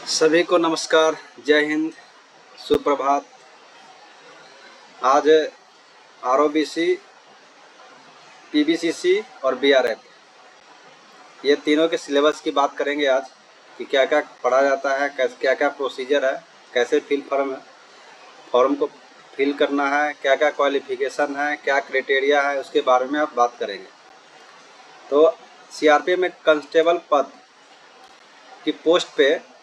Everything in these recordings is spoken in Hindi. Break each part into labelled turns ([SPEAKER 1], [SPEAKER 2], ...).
[SPEAKER 1] सभी को नमस्कार, जय हिंद, सुप्रभात। आज आरओबीसी, पीबीसीसी और बीआरएफ ये तीनों के सिलेबस की बात करेंगे आज कि क्या क्या पढ़ा जाता है, क्या क्या प्रोसीजर है, कैसे फॉर्म को फिल करना है, क्या क्या क्वालिफिकेशन है, क्या क्राइटेरिया है, उसके बारे में आप बात करेंगे। तो सीआरपीएफ में कांस्टेबल पद की पोस्ट पे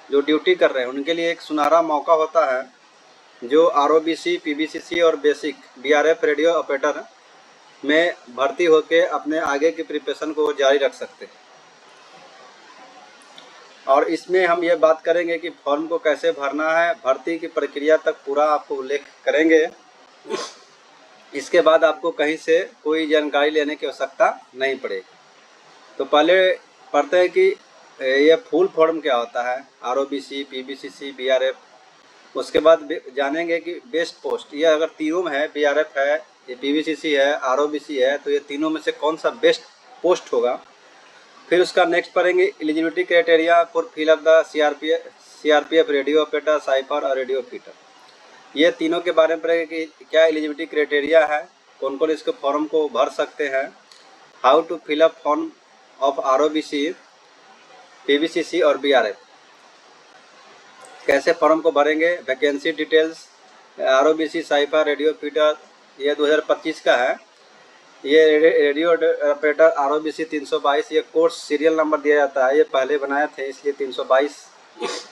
[SPEAKER 1] जो ड्यूटी कर रहे हैं उनके लिए एक सुनहरा मौका होता है, जो आरओबीसी, पीबीसीसी और बेसिक बीआरएफ रेडियो ऑपरेटर में भर्ती होकर अपने आगे की प्रिपरेशन को जारी रख सकते हैं। और इसमें हम ये बात करेंगे कि फॉर्म को कैसे भरना है, भर्ती की प्रक्रिया तक पूरा आपको उल्लेख करेंगे। इसके बाद आपको कहीं से कोई जानकारी लेने की आवश्यकता नहीं पड़ेगी। तो पहले पढ़ते हैं कि ये फुल फॉर्म क्या होता है, आरओबीसी, पीबीसीसी, बीआरएफ। उसके बाद जानेंगे कि बेस्ट पोस्ट, ये अगर तीनों है, बीआरएफ है, ये पीबीसीसी है, आरओबीसी है, तो ये तीनों में से कौन सा बेस्ट पोस्ट होगा। फिर उसका नेक्स्ट पढ़ेंगे eligibility criteria for fill up the CRPF radio operator, cipher और रेडियो फीटर। ये तीनों के बारे में पढ़ेंगे कि क्या एलिजिबिलिटी क्राइटेरिया है, कौन कौन इसके फॉर्म को भर सकते हैं, how to fill up form of ROBC, PBCC और बीआरएफ, कैसे फॉर्म को भरेंगे, vacancy details, ROBC, cipher, radio fitter, ये 2025 का है। ये रेडियो ऑपरेटर आरओबीसी 322, ये कोर्स सीरियल नंबर दिया जाता है, ये पहले बनाए थे इसलिए 322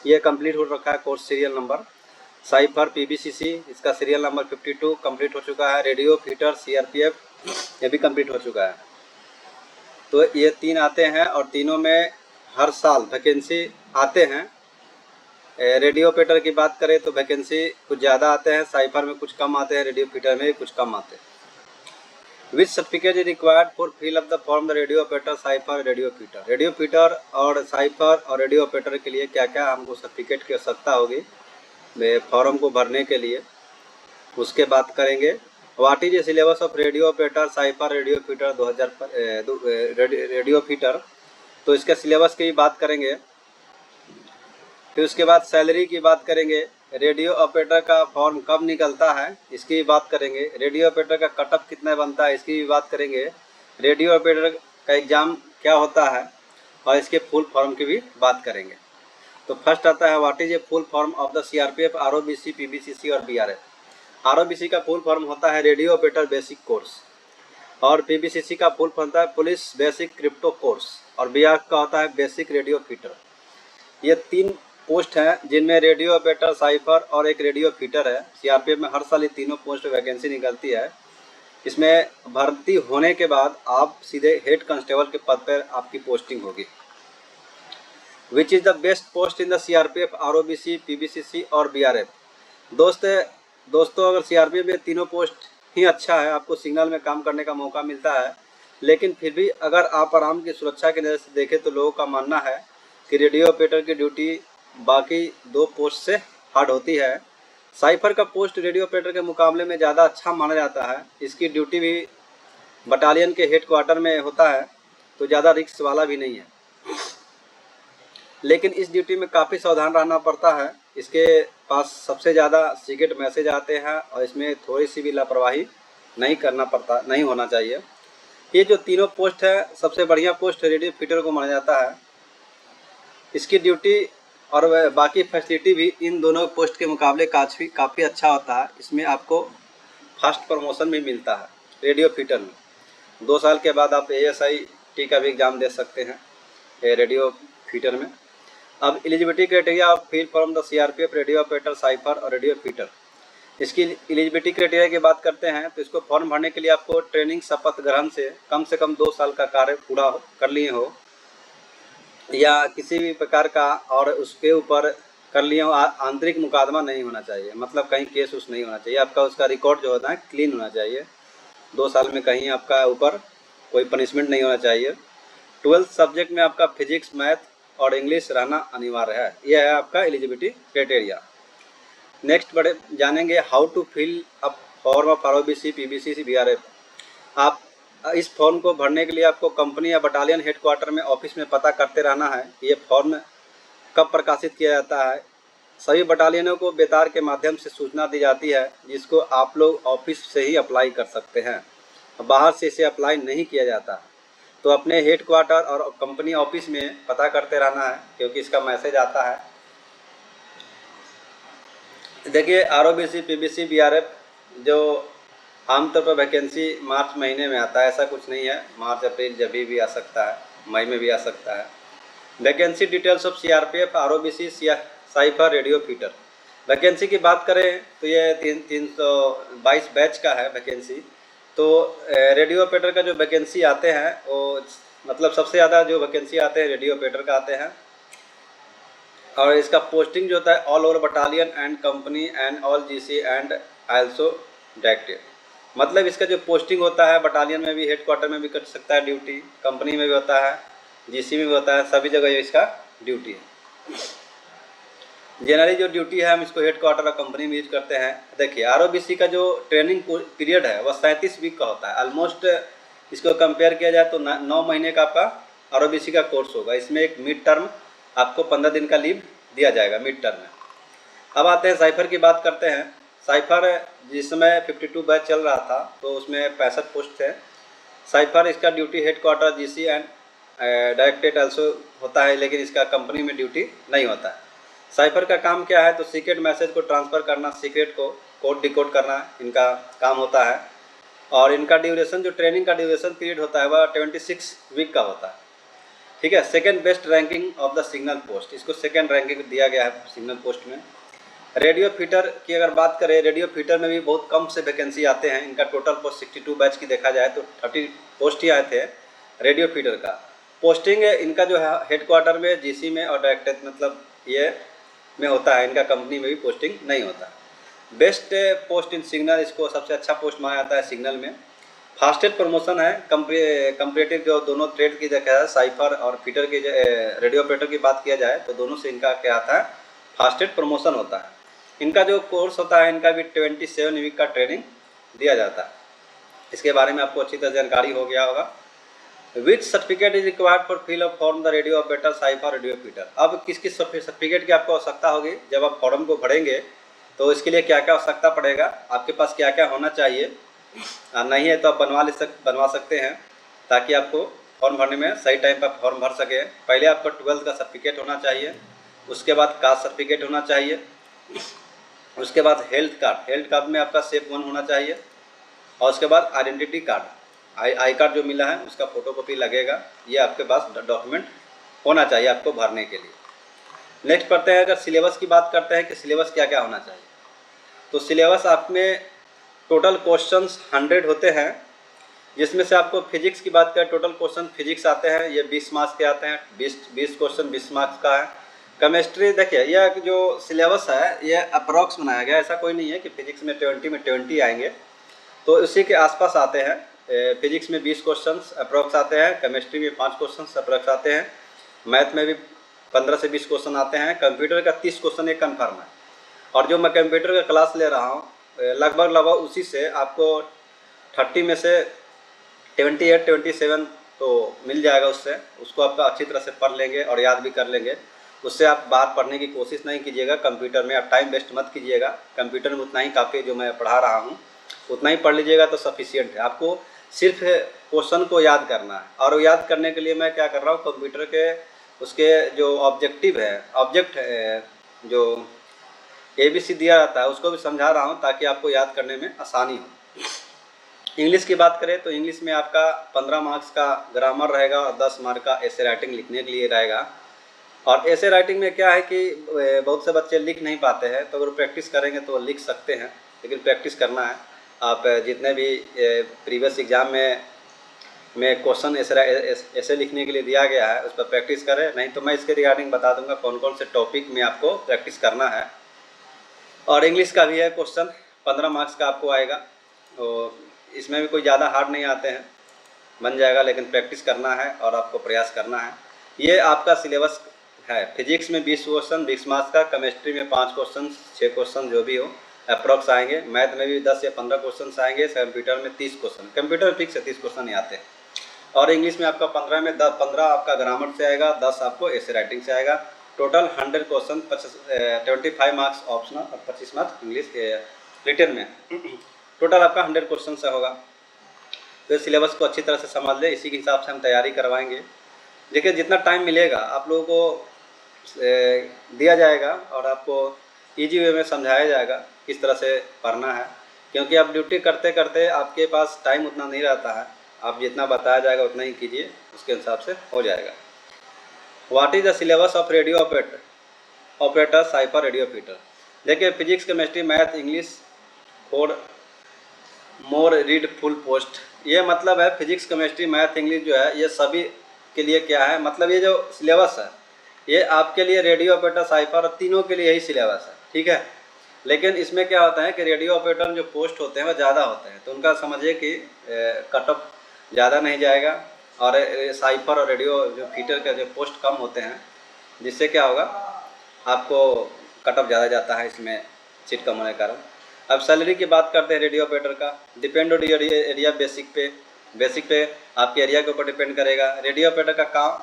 [SPEAKER 1] ये कंप्लीट हो रखा है कोर्स सीरियल नंबर। साइफर, पीबीसीसी, इसका सीरियल नंबर 52 कंप्लीट हो चुका है। रेडियो फीटर, सीआरपीएफ, ये भी कंप्लीट हो चुका है। तो ये तीन आते हैं और तीनों में हर साल वैकेंसी आते हैं। रेडियो ऑपरेटर की बात करें तो वैकेंसी कुछ ज़्यादा आते हैं, साइफर में कुछ कम आते हैं, रेडियो फीटर में कुछ कम आते हैं। Which certificate is required for fill up the form the radio operator, cipher, radio fitter. Radio fitter और साइफर और रेडियो ऑपरेटर के लिए क्या क्या हमको सर्टिफिकेट की आवश्यकता होगी फॉर्म को भरने के लिए, उसके बात करेंगे। What is A syllabus of radio operator, cipher, radio fitter 2000 radio fitter, तो इसके सिलेबस की बात करेंगे। फिर उसके बाद सैलरी की बात करेंगे। रेडियो ऑपरेटर का फॉर्म कब निकलता है, इसकी भी बात करेंगे। रेडियो ऑपरेटर का कटअप कितना बनता है, इसकी भी बात करेंगे। रेडियो ऑपरेटर का एग्ज़ाम क्या होता है और इसके फुल फॉर्म की भी बात करेंगे। तो फर्स्ट आता है what is a full form of the CRPF, ROBC, PBCC और बीआरएफ। आरओबीसी का फुल फॉर्म होता है रेडियो ऑपरेटर बेसिक कोर्स, और पीबीसीसी का फुल फॉर्म होता है पुलिस बेसिक क्रिप्टो कोर्स, और बीआरएफ का होता है बेसिक रेडियो फीटर। ये तीन पोस्ट हैं जिनमें रेडियो ऑपरेटर, साइफर और एक रेडियो फीटर है। सीआरपीएफ में हर साल ये तीनों पोस्ट वैकेंसी निकलती है। इसमें भर्ती होने के बाद आप सीधे हेड कांस्टेबल के पद पर आपकी पोस्टिंग होगी। Which is the best post in the CRPF, ROBC, PBCC और बीआरएफ। दोस्तों अगर सीआरपीएफ में तीनों पोस्ट ही अच्छा है, आपको सिग्नल में काम करने का मौका मिलता है, लेकिन फिर भी अगर आप आराम की सुरक्षा की नज़र से देखें तो लोगों का मानना है कि रेडियो ऑपरेटर की ड्यूटी बाकी दो पोस्ट से हार्ड होती है। साइफर का पोस्ट रेडियो ऑपरेटर के मुकाबले में ज़्यादा अच्छा माना जाता है। इसकी ड्यूटी भी बटालियन के हेड क्वार्टर में होता है, तो ज़्यादा रिस्क वाला भी नहीं है, लेकिन इस ड्यूटी में काफ़ी सावधान रहना पड़ता है। इसके पास सबसे ज़्यादा सीक्रेट मैसेज आते हैं और इसमें थोड़ी सी भी लापरवाही नहीं होना चाहिए। ये जो तीनों पोस्ट है, सबसे बढ़िया पोस्ट रेडियो फीटर को माना जाता है। इसकी ड्यूटी और बाकी फैसिलिटी भी इन दोनों पोस्ट के मुकाबले काफ़ी अच्छा होता है। इसमें आपको फास्ट प्रमोशन भी मिलता है। रेडियो फीटर में 2 साल के बाद आप ASI का भी एग्ज़ाम दे सकते हैं रेडियो फीटर में। अब eligibility criteria of fill form the CRPF, radio operator, cipher और रेडियो फीटर। इसकी एलिजिबिलिटी क्राइटेरिया की बात करते हैं तो इसको फॉर्म भरने के लिए आपको ट्रेनिंग, शपथ ग्रहण से कम 2 साल का कार्य पूरा कर लिए हो, या किसी भी प्रकार का और उसके ऊपर कर लिए हो। आंतरिक मुकदमा नहीं होना चाहिए, मतलब कहीं केस उस नहीं होना चाहिए। आपका उसका रिकॉर्ड जो होता है क्लीन होना चाहिए। 2 साल में कहीं आपका ऊपर कोई पनिशमेंट नहीं होना चाहिए। 12th सब्जेक्ट में आपका फिजिक्स, मैथ और इंग्लिश रहना अनिवार्य है। यह है आपका एलिजिबिलिटी क्राइटेरिया। नेक्स्ट जानेंगे how to fill up form of ROBC, PBCC, BRF. आप इस फॉर्म को भरने के लिए आपको कंपनी या बटालियन हेडक्वार्टर में ऑफिस में पता करते रहना है। ये फॉर्म कब प्रकाशित किया जाता है। सभी बटालियनों को बेतार के माध्यम से सूचना दी जाती है, जिसको आप लोग ऑफिस से ही अप्लाई कर सकते हैं, बाहर से इसे अप्लाई नहीं किया जाता। तो अपने हेड क्वार्टर और कंपनी ऑफिस में पता करते रहना है, क्योंकि इसका मैसेज आता है। देखिए ROBC PBC BRF जो आमतौर पर वैकेंसी मार्च महीने में आता है, ऐसा कुछ नहीं है, मार्च अप्रैल जब भी आ सकता है, मई में भी आ सकता है। Vacancy details of CRPF ROBC cipher radio fitter. Vacancy की बात करें तो ये 322 बैच का है वैकेंसी। तो रेडियो ऑपरेटर का जो वैकेंसी आते हैं वो मतलब सबसे ज़्यादा जो वैकेंसी आते हैं रेडियो ऑपरेटर का आते हैं, और इसका पोस्टिंग जो होता है all over battalion and company and all GC and also directive. मतलब इसका जो पोस्टिंग होता है बटालियन में भी, हेड क्वार्टर में भी कर सकता है ड्यूटी, कंपनी में भी होता है, GC में भी होता है, सभी जगह ये इसका ड्यूटी है। जनरली जो ड्यूटी है हम इसको हेड क्वार्टर और कंपनी में यूज करते हैं। देखिए ROBC का जो ट्रेनिंग पीरियड है वह 37 वीक का होता है। ऑलमोस्ट इसको कंपेयर किया जाए तो 9 महीने का आपका ROBC का कोर्स होगा। इसमें एक मिड टर्म आपको 15 दिन का लीव दिया जाएगा मिड टर्म में। अब आते हैं साइफर की बात करते हैं। साइफर जिस समय 52 बैच चल रहा था तो उसमें 65 पोस्ट थे। साइफर इसका duty head quarter GC and directed also होता है, लेकिन इसका कंपनी में ड्यूटी नहीं होता है। साइफर का काम क्या है तो सीक्रेट मैसेज को ट्रांसफ़र करना, सीक्रेट को कोड डिकोड करना इनका काम होता है। और इनका ड्यूरेशन, जो ट्रेनिंग का ड्यूरेशन पीरियड होता है वह 26 वीक का होता है। ठीक है। Second best ranking of the signal post, इसको सेकेंड रैंकिंग दिया गया है सिग्नल पोस्ट में। रेडियो फीटर की अगर बात करें, रेडियो फीटर में भी बहुत कम से वैकेंसी आते हैं। इनका टोटल पोस्ट 62 बैच की देखा जाए तो 30 पोस्ट ही आए थे रेडियो फीटर का। पोस्टिंग इनका जो है हेड क्वार्टर में, GC में और डायरेक्टर मतलब ये में होता है, इनका कंपनी में भी पोस्टिंग नहीं होता। बेस्ट पोस्ट इन सिग्नल, इसको सबसे अच्छा पोस्ट माना जाता है सिग्नल में। फास्टेस्ट प्रमोशन है कंपेरेटिव जो दोनों ट्रेड की देखा जाए, साइफर और फीटर की रेडियो ऑपरेटर की बात किया जाए तो दोनों से इनका क्या आता है, फास्टेस्ट प्रमोशन होता है। इनका जो कोर्स होता है इनका भी 27 वीक का ट्रेनिंग दिया जाता है। इसके बारे में आपको अच्छी तरह जानकारी हो गया होगा। Which certificate is required for fill up form the radio operator cipher radio fitter. अब किस किस सर्टिफिकेट की आपको आवश्यकता होगी जब आप फॉर्म को भरेंगे, तो इसके लिए क्या क्या आवश्यकता पड़ेगा, आपके पास क्या क्या होना चाहिए, नहीं है तो आप बनवा सकते हैं, ताकि आपको फॉर्म भरने में सही टाइम पर फॉर्म भर सके। पहले आपको 12th का सर्टिफिकेट होना चाहिए, उसके बाद कास्ट सर्टिफिकेट होना चाहिए, उसके बाद हेल्थ कार्ड में आपका सेफ 1 होना चाहिए, और उसके बाद आइडेंटिटी कार्ड, आई कार्ड जो मिला है उसका फोटोकॉपी लगेगा। ये आपके पास डॉक्यूमेंट होना चाहिए आपको भरने के लिए। नेक्स्ट पढ़ते हैं, अगर सिलेबस की बात करते हैं कि सिलेबस क्या क्या होना चाहिए, तो सिलेबस आप में टोटल क्वेश्चंस 100 होते हैं, जिसमें से आपको फिजिक्स की बात करें टोटल क्वेश्चन फिजिक्स आते हैं, ये 20 मार्क्स के आते हैं, 20 क्वेश्चन 20 मार्क्स का है। केमिस्ट्री देखिए, यह जो सिलेबस है ये अप्रॉक्स बनाया गया, ऐसा कोई नहीं है कि फिजिक्स में 20 आएंगे, तो उसी के आसपास आते हैं। फिजिक्स में 20 क्वेश्चन अप्रॉक्स आते हैं, केमिस्ट्री में 5 क्वेश्चन अप्रॉक्स आते हैं, मैथ में भी 15 से 20 क्वेश्चन आते हैं, कंप्यूटर का 30 क्वेश्चन एक कन्फर्म है। और जो मैं कंप्यूटर का क्लास ले रहा हूँ लगभग उसी से आपको 30 में से 27 तो मिल जाएगा उससे, उसको आप अच्छी तरह से पढ़ लेंगे और याद भी कर लेंगे। उससे आप बाहर पढ़ने की कोशिश नहीं कीजिएगा, कंप्यूटर में आप टाइम वेस्ट मत कीजिएगा, कंप्यूटर में उतना ही काफ़ी जो मैं पढ़ा रहा हूँ उतना ही पढ़ लीजिएगा तो सफिशिएंट है। आपको सिर्फ क्वेश्चन को याद करना है, और वो याद करने के लिए मैं क्या कर रहा हूँ, कंप्यूटर के उसके जो ऑब्जेक्टिव है, जो ABC दिया जाता है उसको भी समझा रहा हूँ ताकि आपको याद करने में आसानी हो। इंग्लिश की बात करें तो इंग्लिश में आपका 15 मार्क्स का ग्रामर रहेगा और 10 मार्क का ऐसे राइटिंग लिखने के लिए रहेगा। और ऐसे राइटिंग में क्या है कि बहुत से बच्चे लिख नहीं पाते हैं, तो अगर प्रैक्टिस करेंगे तो लिख सकते हैं, लेकिन प्रैक्टिस करना है। आप जितने भी प्रीवियस एग्ज़ाम में क्वेश्चन ऐसे लिखने के लिए दिया गया है उस पर प्रैक्टिस करें, नहीं तो मैं इसके रिगार्डिंग बता दूंगा कौन कौन से टॉपिक में आपको प्रैक्टिस करना है। और इंग्लिश का भी है क्वेश्चन, 15 मार्क्स का आपको आएगा, तो इसमें भी कोई ज़्यादा हार्ड नहीं आते हैं, बन जाएगा, लेकिन प्रैक्टिस करना है और आपको प्रयास करना है। ये आपका सिलेबस है। फिजिक्स में 20 क्वेश्चन 20 मार्क्स का, केमिस्ट्री में 5 क्वेश्चन 6 क्वेश्चन जो भी हो अप्रॉक्स आएंगे, मैथ में भी 10 या 15 क्वेश्चन आएंगे, कंप्यूटर में 30 क्वेश्चन, कंप्यूटर फिक्स है 30 क्वेश्चन ही आते हैं। और इंग्लिश में आपका 15 में 15 आपका ग्रामर से आएगा, 10 आपको ऐसे राइटिंग से आएगा, टोटल 100 क्वेश्चन, 25 मार्क्स ऑप्शनल और 25 मार्क्स इंग्लिश रिटन में। टोटल आपका 100 क्वेश्चन से होगा। तो सिलेबस को अच्छी तरह से समझ ले, इसी के हिसाब से हम तैयारी करवाएंगे। देखिए जितना टाइम मिलेगा आप लोगों को दिया जाएगा और आपको ईजी वे में समझाया जाएगा किस तरह से पढ़ना है, क्योंकि आप ड्यूटी करते करते आपके पास टाइम उतना नहीं रहता है। आप जितना बताया जाएगा उतना ही कीजिए, उसके हिसाब से हो जाएगा। What is the syllabus of radio operator cipher radio fitter. देखिए physics, chemistry, math, English for more read full post, ये मतलब है फिजिक्स, केमिस्ट्री, मैथ, इंग्लिश जो है ये सभी के लिए क्या है, मतलब ये जो सिलेबस है ये आपके लिए रेडियो ऑपरेटर, साइफर तीनों के लिए यही सिलेबस है, ठीक है। लेकिन इसमें क्या होता है कि रेडियो ऑपरेटर जो पोस्ट होते हैं वो ज़्यादा होते हैं, तो उनका समझिए कि कट ऑफ ज़्यादा नहीं जाएगा, और साइफर और रेडियो जो फीटर का जो पोस्ट कम होते हैं, जिससे क्या होगा आपको कट ऑफ ज़्यादा जाता है इसमें सीट कम होने के कारण। अब सैलरी की बात करते हैं रेडियो ऑपरेटर का। डिपेंड ऑन एरिया, बेसिक पे आपके एरिया के ऊपर डिपेंड करेगा। रेडियो ऑपरेटर का काम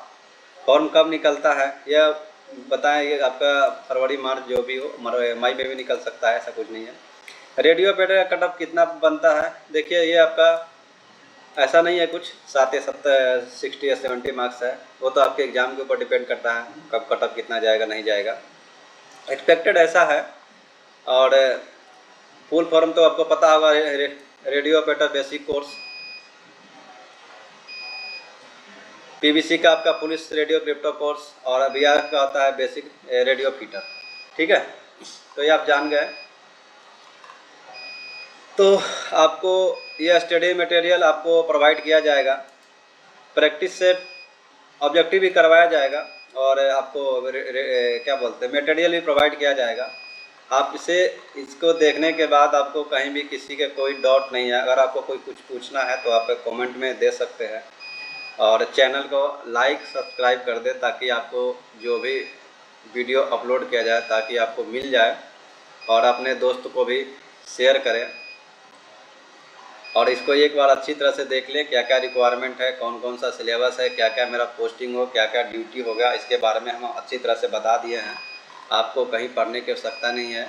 [SPEAKER 1] फॉर्म कब निकलता है यह बताएं, ये आपका फरवरी मार्च जो भी हो, मई में भी निकल सकता है, ऐसा कुछ नहीं है। रेडियो ऑपरेटर का कट ऑफ कितना बनता है, देखिए ये आपका ऐसा नहीं है कुछ 7 या 60 या 70 मार्क्स है, वो तो आपके एग्ज़ाम के ऊपर डिपेंड करता है कब कट ऑफ कितना जाएगा नहीं जाएगा। एक्सपेक्टेड ऐसा है। और फुल फॉर्म तो आपको पता होगा, radio operator basic course, PVC का आपका पुलिस रेडियो क्रिप्टो कोर्स, और अभियान का होता है बेसिक रेडियो फीटर, ठीक है। तो ये आप जान गए। तो आपको यह स्टडी मटेरियल आपको प्रोवाइड किया जाएगा, प्रैक्टिस सेट ऑब्जेक्टिव भी करवाया जाएगा, और आपको क्या बोलते हैं मटेरियल भी प्रोवाइड किया जाएगा। आप इसको देखने के बाद आपको कहीं भी किसी के कोई डाउट नहीं है, अगर आपको कोई कुछ पूछना है तो आप कमेंट में दे सकते हैं, और चैनल को लाइक सब्सक्राइब कर दे ताकि आपको जो भी वीडियो अपलोड किया जाए ताकि आपको मिल जाए, और अपने दोस्त को भी शेयर करें, और इसको एक बार अच्छी तरह से देख लें क्या क्या रिक्वायरमेंट है, कौन कौन सा सिलेबस है, क्या क्या मेरा पोस्टिंग हो, क्या क्या ड्यूटी होगा, इसके बारे में हम अच्छी तरह से बता दिए हैं। आपको कहीं पढ़ने की आवश्यकता नहीं है।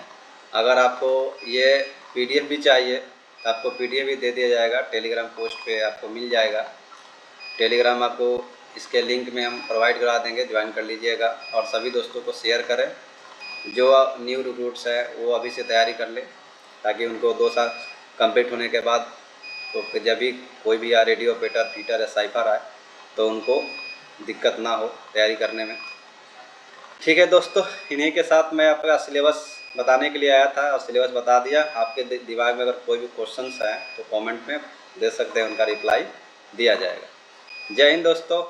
[SPEAKER 1] अगर आपको ये पीडीएफ भी चाहिए तो आपको पीडीएफ भी दे दिया जाएगा, टेलीग्राम पोस्ट पे आपको मिल जाएगा। टेलीग्राम आपको इसके लिंक में हम प्रोवाइड करा देंगे, ज्वाइन कर लीजिएगा, और सभी दोस्तों को शेयर करें। जो न्यू रिक्रूट्स है वो अभी से तैयारी कर ले ताकि उनको 2 साल कंप्लीट होने के बाद तो जब भी कोई भी रेडियो ऑपरेटर, फीटर या साइफर आए तो उनको दिक्कत ना हो तैयारी करने में। ठीक है दोस्तों, इन्हीं के साथ मैं आपका सिलेबस बताने के लिए आया था और सिलेबस बता दिया। आपके दिमाग में अगर कोई भी क्वेश्चंस हैं तो कमेंट में दे सकते हैं, उनका रिप्लाई दिया जाएगा। जय हिंद दोस्तों।